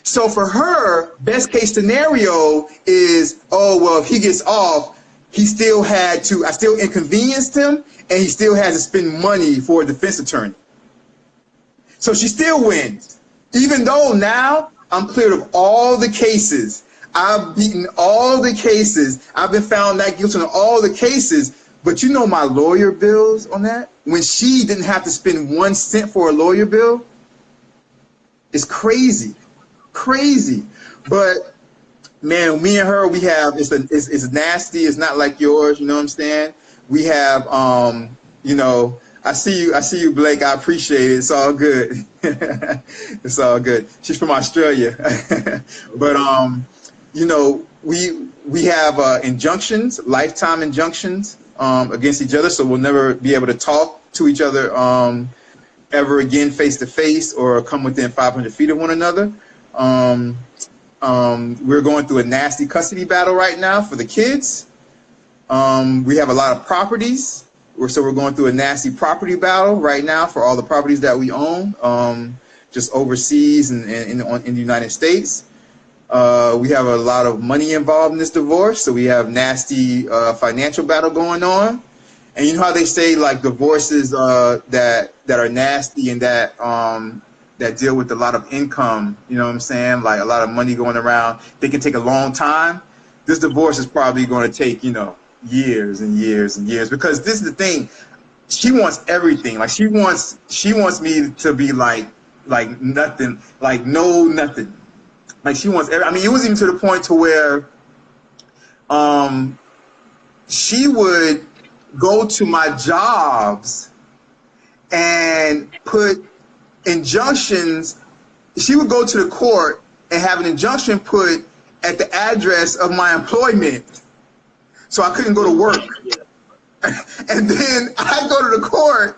So for her, best case scenario is, oh, well, if he gets off, I still inconvenienced him, and he still has to spend money for a defense attorney. So she still wins. Even though now I'm cleared of all the cases. I've beaten all the cases. I've been found not guilty on all the cases. But you know my lawyer bills on that? When she didn't have to spend 1 cent for a lawyer bill? It's crazy. Crazy. But man, me and her, we have, it's nasty. It's not like yours, you know what I'm saying? We have, you know, I see you, Blake. I appreciate it. It's all good. It's all good. She's from Australia. But, you know, we have injunctions, lifetime injunctions against each other. So we'll never be able to talk to each other ever again face to face or come within 500 feet of one another. We're going through a nasty custody battle right now for the kids. We have a lot of properties. So we're going through a nasty property battle right now for all the properties that we own, just overseas and in the United States. We have a lot of money involved in this divorce, so we have nasty financial battle going on. And you know how they say like divorces that are nasty and that deal with a lot of income, you know what I'm saying? Like a lot of money going around, they can take a long time. This divorce is probably going to take, you know, years and years and years, because this is the thing. She wants everything. Like she wants me to be like nothing, like no nothing. Like she wants I mean, it was even to the point to where she would go to my jobs and put injunctions. She would go to the court and have an injunction put at the address of my employment, so I couldn't go to work. And then I go to the court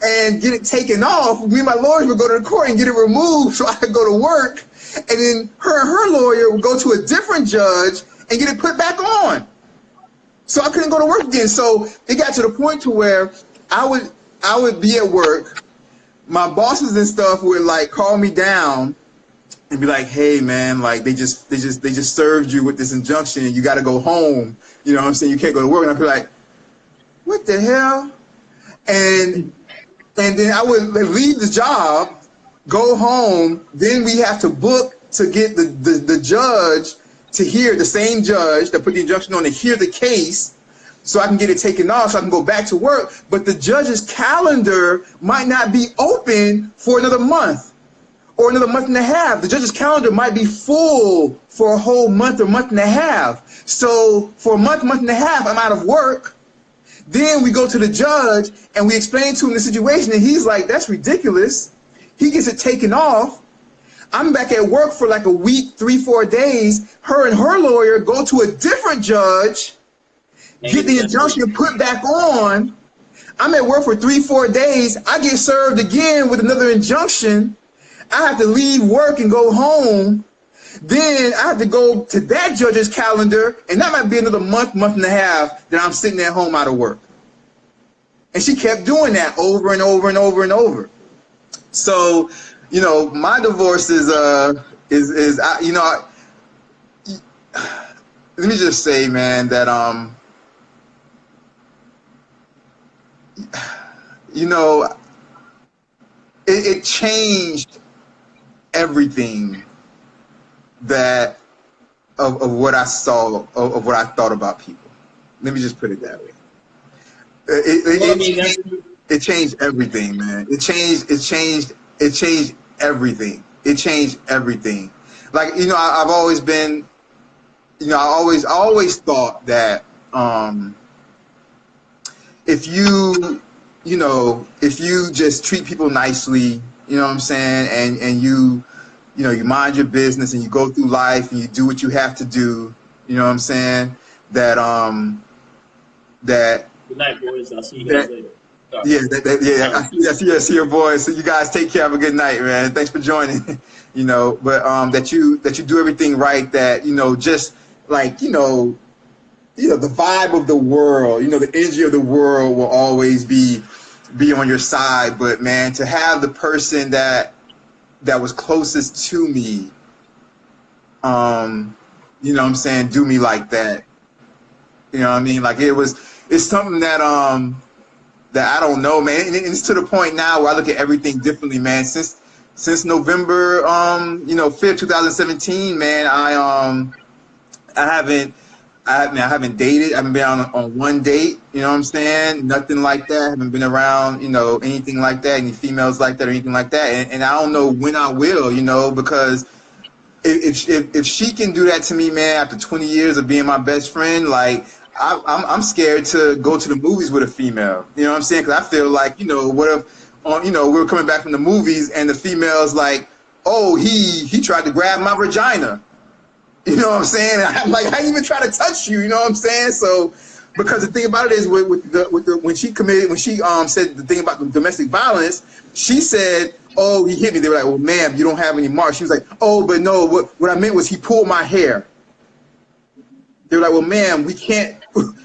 and get it taken off. Me and my lawyers would go to the court and get it removed so I could go to work. And then her and her lawyer would go to a different judge and get it put back on. So I couldn't go to work again. So it got to the point to where I would be at work. My bosses and stuff would like call me down and be like, "Hey man, like they just served you with this injunction and you got to go home. You know what I'm saying? You can't go to work." And I'd be like, "What the hell?" And then I would leave the job, go home. Then we have to book to get the judge to hear, the same judge that put the injunction on, to hear the case, so I can get it taken off, so I can go back to work. But the judge's calendar might not be open for another month or another month and a half. The judge's calendar might be full for a whole month or month and a half. So for a month and a half, I'm out of work. Then we go to the judge and we explain to him the situation, and he's like, "That's ridiculous." He gets it taken off. I'm back at work for like a week, 3-4 days. Her and her lawyer go to a different judge, get the injunction put back on. I'm at work for 3-4 days. I get served again with another injunction. I have to leave work and go home. Then I have to go to that judge's calendar, and that might be another month and a half that I'm sitting at home out of work. And she kept doing that over and over and over and over. So, you know, my divorce is you know, let me just say, man, that you know, it changed everything that of what I saw, of what I thought about people. Let me just put it that way. It changed everything, man. It changed everything. It changed everything. Like, you know, I've always been, you know, I always thought that if you just treat people nicely, you know what I'm saying, and you you know, you mind your business and you go through life and you do what you have to do. You know what I'm saying? That that Good night, boys. I'll see you guys that later. yeah, I see your voice. So you guys take care. Have a good night, man. Thanks for joining. You know, but that you do everything right. That, you know, just like, you know, the vibe of the world, you know, the energy of the world will always be on your side. But man, to have the person that was closest to me, you know what I'm saying, do me like that. You know what I mean? Like it's something that that I don't know, man. And it's to the point now where I look at everything differently, man. Since November, you know, 5th, 2017, man, I haven't dated. I haven't been on one date. You know what I'm saying? Nothing like that. I haven't been around, you know, anything like that, any females like that or anything like that. And I don't know when I will, you know, because if she can do that to me, man, after 20 years of being my best friend, like I'm scared to go to the movies with a female. You know what I'm saying? Because I feel like, you know, what if, you know, we were coming back from the movies and the female's like, oh, he tried to grab my vagina. You know what I'm saying? I'm like, I even try to touch you. You know what I'm saying? So, because the thing about it is, when she said the thing about the domestic violence, she said, oh, he hit me. They were like, well, ma'am, you don't have any marks. She was like, oh, but no, what I meant was he pulled my hair. They were like, well, ma'am, we can't,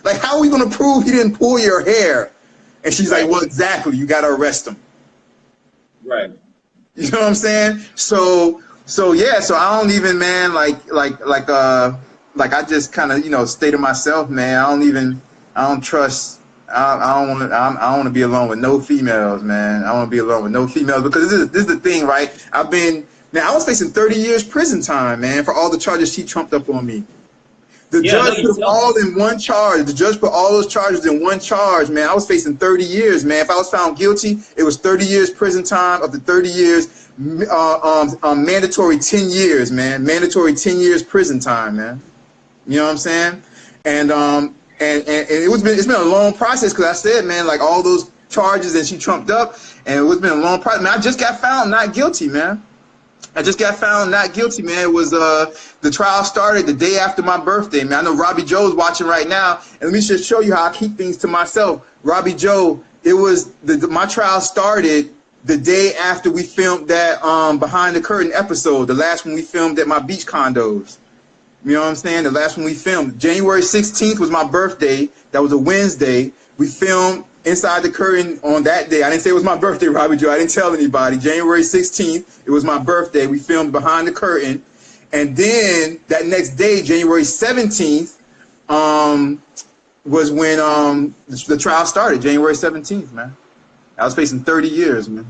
like, how are we going to prove he didn't pull your hair? And she's like, well, exactly, you got to arrest him. Right. You know what I'm saying? So yeah, so I don't even, man, like I just kind of, you know, stay to myself, man. I don't trust. I don't want to be alone with no females, man. I want to be alone with no females because this is the thing, right? I was facing 30 years prison time, man, for all the charges she trumped up on me. The judge put them all in one charge. The judge put all those charges in one charge, man. I was facing 30 years, man. If I was found guilty, it was 30 years prison time. Up to 30 years, mandatory 10 years, man. Mandatory 10 years prison time, man. You know what I'm saying? And it's been a long process because I said, man, like all those charges that she trumped up, and it's been a long process. Man, I just got found not guilty, man. I just got found not guilty, man. It was the trial started the day after my birthday, man. I know Robbie Joe's watching right now, and let me just show you how I keep things to myself. Robbie Joe, it was my trial started the day after we filmed that behind the curtain episode, the last one we filmed at my beach condos. You know what I'm saying? The last one we filmed. January 16th was my birthday. That was a Wednesday. We filmed Inside the Curtain on that day. I didn't say it was my birthday, Robbie Joe. I didn't tell anybody. January 16th, it was my birthday. We filmed Behind the Curtain. And then that next day, January 17th, was when the trial started, January 17th, man. I was facing 30 years, man.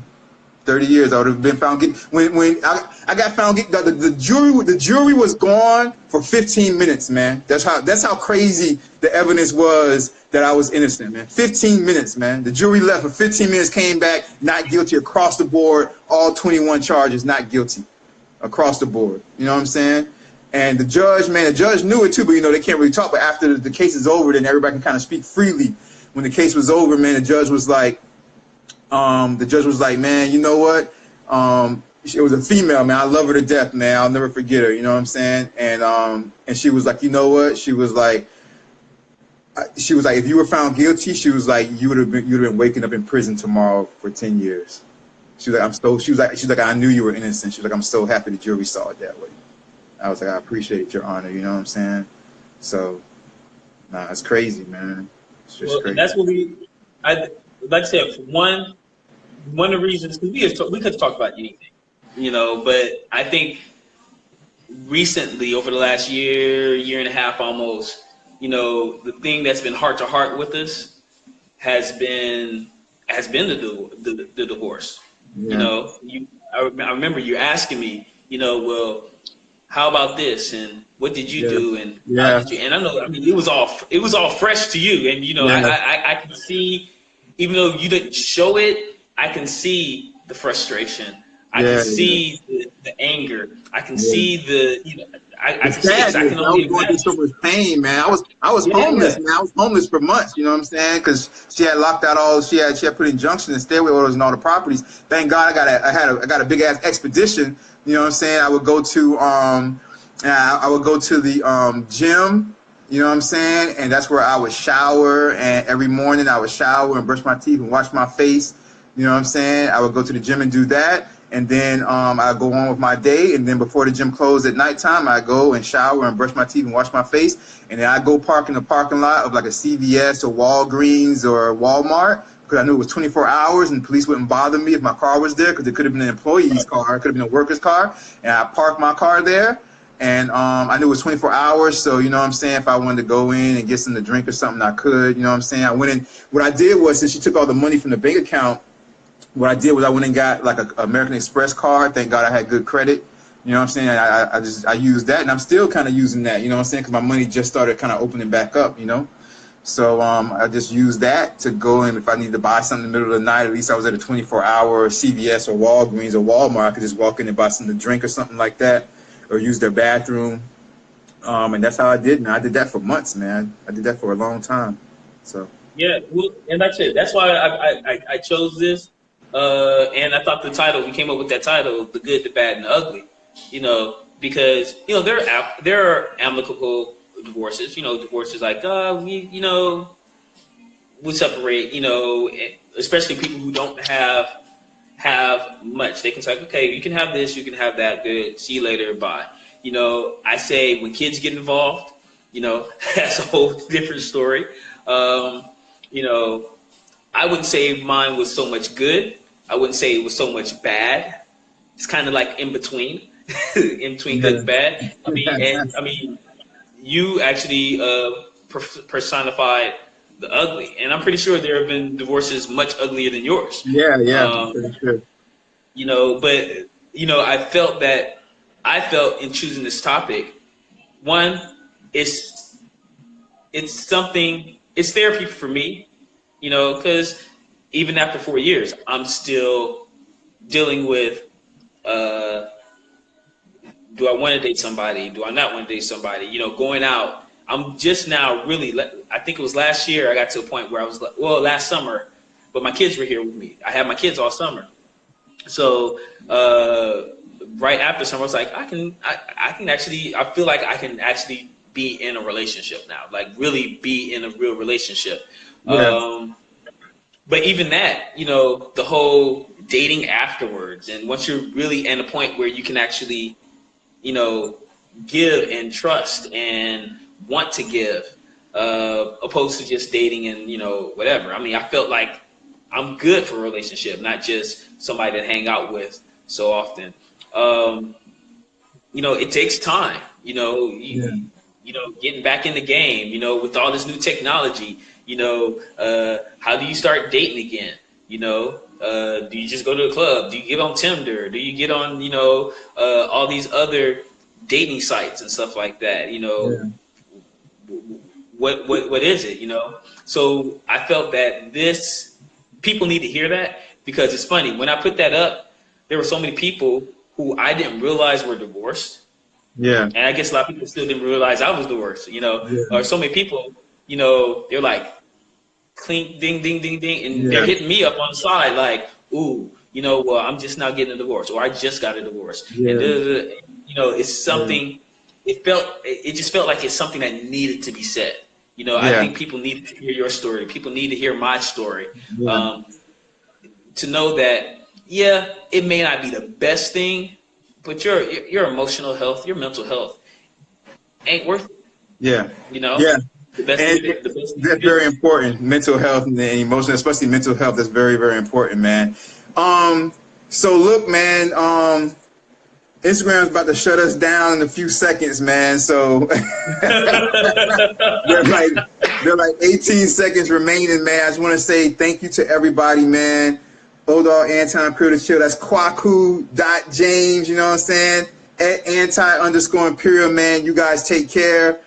30 years. I would have been found guilty. When I got found guilty, the jury was gone for 15 minutes, man. That's how crazy the evidence was that I was innocent, man. 15 minutes, man. The jury left for 15 minutes, came back, not guilty across the board, all 21 charges, not guilty across the board. You know what I'm saying? And the judge, man, the judge knew it too, but you know, they can't really talk. But after the case is over, then everybody can kind of speak freely. When the case was over, man, the judge was like, man, you know what? It was a female, man. I love her to death, man. I'll never forget her. You know what I'm saying? And she was like, you know what? She was like, if you were found guilty, she was like, you'd have been waking up in prison tomorrow for 10 years. She was like, I knew you were innocent. She was like, I'm so happy the jury saw it that way. I was like, I appreciate your honor. You know what I'm saying? So, nah, it's crazy, man. It's just crazy. And that's what like I said, one of the reasons, because we could talk about anything, you know, but I think recently, over the last year and a half almost, you know, the thing that's been heart to heart with us has been the divorce. Yeah. You know, I remember you asking me, you know, well, how about this, and what did you do, and how did you? And I mean, it was all fresh to you, and you know, I can see, even though you didn't show it, I can see the frustration. I can see the anger. I can see I can see it. I can I only was going through imagine. so much pain, man. I was Yeah, homeless, yeah. man. I was homeless for months. You know what I'm saying? Because she had locked out all. She had put injunctions and stairway orders and all the properties. Thank God I got a big ass expedition. You know what I'm saying? I would go to the gym. You know what I'm saying? And that's where I would shower. And every morning I would shower and brush my teeth and wash my face. You know what I'm saying? I would go to the gym and do that. And then I'd go on with my day. And then before the gym closed at nighttime, I'd go and shower and brush my teeth and wash my face. And then I'd go park in the parking lot of like a CVS or Walgreens or Walmart, because I knew it was 24 hours and police wouldn't bother me if my car was there, because it could have been an employee's car. It could have been a worker's car. And I parked my car there. And I knew it was 24 hours. So, you know what I'm saying, if I wanted to go in and get something to drink or something, I could. You know what I'm saying? I went in. What I did was, since she took all the money from the bank account, what I did was I went and got like an American Express card. Thank God I had good credit. You know what I'm saying? I used that, and I'm still kind of using that. You know what I'm saying? Because my money just started kind of opening back up. You know, so I just used that to go in. If I needed to buy something in the middle of the night, at least I was at a 24-hour CVS or Walgreens or Walmart. I could just walk in and buy something to drink or something like that, or use their bathroom. And that's how I did. And I did that for months, man. I did that for a long time. So Yeah, well, and that's it. That's why I chose this. And I thought the title, we came up with that title, The Good, the Bad, and the Ugly, you know, because, you know, there are amicable divorces, you know, divorces like, we separate, you know, especially people who don't have much. They can say, okay, you can have this, you can have that, good, see you later, bye. You know, I say when kids get involved, you know, that's a whole different story. You know, I wouldn't say mine was so much good. I wouldn't say it was so much bad. It's kind of like in between, in between good and bad. I mean, you actually personified the ugly, and I'm pretty sure there have been divorces much uglier than yours. yeah, pretty sure. You know, but you know, I felt in choosing this topic, one, it's therapy for me, you know, because even after 4 years, I'm still dealing with, do I want to date somebody? Do I not want to date somebody? You know, going out. I'm just now really, I think it was last year, I got to a point where I was like, well, last summer, but my kids were here with me. I had my kids all summer. So right after summer, I was like, I feel like I can actually be in a relationship now, like really be in a real relationship. Yeah. But even that, you know, the whole dating afterwards, and once you're really at a point where you can actually, you know, give and trust and want to give, opposed to just dating and, you know, whatever. I mean, I felt like I'm good for a relationship, not just somebody to hang out with so often. You know, it takes time, you know, you know, getting back in the game, you know, with all this new technology, you know, how do you start dating again? You know, do you just go to a club? Do you get on Tinder? Do you get on, you know, all these other dating sites and stuff like that? You know, what is it? You know, so I felt that people need to hear that, because it's funny, when I put that up, there were so many people who I didn't realize were divorced. Yeah. And I guess a lot of people still didn't realize I was divorced, you know, or so many people, you know, they're like, clink, ding, ding, ding, ding. And they're hitting me up on the side like, ooh, you know, well, I'm just now getting a divorce, or I just got a divorce. And, you know, it's something, it just felt like it's something that needed to be said. You know, I think people need to hear your story. People need to hear my story. To know that, it may not be the best thing, but your emotional health, your mental health ain't worth it. Yeah. You know? Yeah. The best That's very important. Mental health and emotion, especially mental health, that's very, very important, man. So look, man, Instagram's about to shut us down in a few seconds, man. So they're like 18 seconds remaining, man. I just want to say thank you to everybody, man. ODogg, Anti-Imperial, ThaChill. That's Kwaku.James, you know what I'm saying? At Anti_Imperial, man. You guys take care.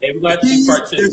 Everybody, part two.